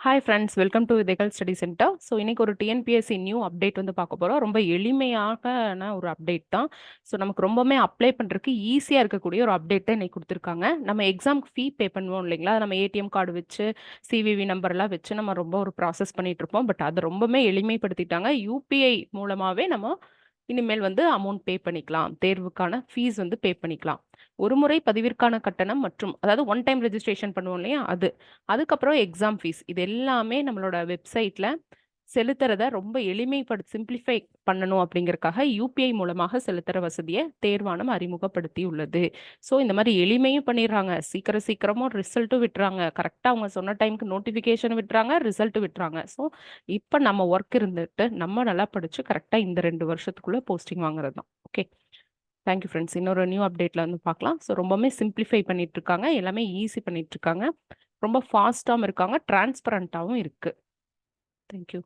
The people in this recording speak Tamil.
ஹாய் ஃப்ரெண்ட்ஸ், வெல்கம் டு விதைகள் ஸ்டடி சென்டர். ஸோ இன்னைக்கு ஒரு டிஎன்பிஎஸ்சி நியூ அப்டேட் வந்து பார்க்க போகிறோம். ரொம்ப எளிமையான ஒரு அப்டேட் தான். ஸோ நமக்கு ரொம்பவுமே அப்ளை பண்ணுறதுக்கு ஈஸியாக இருக்கக்கூடிய ஒரு அப்டேட் தான் இன்னைக்கு கொடுத்துருக்காங்க. நம்ம எக்ஸாம்க்கு ஃபீ பே பண்ணுவோம் இல்லைங்களா? நம்ம ஏடிஎம் கார்டு வச்சு சிவிவி நம்பர்லாம் வச்சு நம்ம ரொம்ப ஒரு ப்ராசஸ் பண்ணிட்டு இருப்போம். பட் அதை ரொம்பவுமே எளிமைப்படுத்திட்டாங்க. யூபிஐ மூலமாகவே நம்ம இனிமேல் வந்து அமௌண்ட் பே பண்ணிக்கலாம். தேர்வுக்கான ஃபீஸ் வந்து பே பண்ணிக்கலாம். ஒரு முறை பதிவிற்கான கட்டணம் மற்றும் அதாவது ஒன் டைம் ரெஜிஸ்ட்ரேஷன் பண்ணுவோம் இல்லையா அது, அதுக்கப்புறம் எக்ஸாம் ஃபீஸ் இது எல்லாமே நம்மளோட வெப்சைட்ல செலுத்துறத ரொம்ப சிம்பிளிஃபை பண்ணணும் அப்படிங்கறக்காக யூபிஐ மூலமாக செலுத்துற வசதியை தேர்வாணம் அறிமுகப்படுத்தி உள்ளது. ஸோ இந்த மாதிரி எளிமையும் பண்ணிடுறாங்க, சீக்கிரமும் ரிசல்ட்டும் விட்டுறாங்க, கரெக்டாக அவங்க சொன்ன டைமுக்கு நோட்டிஃபிகேஷன் விட்டுறாங்க, ரிசல்ட் விட்டுறாங்க. ஸோ இப்போ நம்ம ஒர்க் இருந்துட்டு நம்ம நல்லா படிச்சு கரெக்டாக இந்த 2 வருஷத்துக்குள்ள போஸ்டிங் வாங்குறது தான். Okay, thank you friends. இன்னொரு நியூ அப்டேட்ல வந்து பார்க்கலாம். ஸோ ரொம்பவுமே சிம்பிளிஃபை பண்ணிட்டு இருக்காங்க, எல்லாமே ஈஸி பண்ணிட்டு இருக்காங்க, ரொம்ப ஃபாஸ்டாகவும் இருக்காங்க, டிரான்ஸ்பரண்டாகவும் இருக்கு. தேங்க்யூ.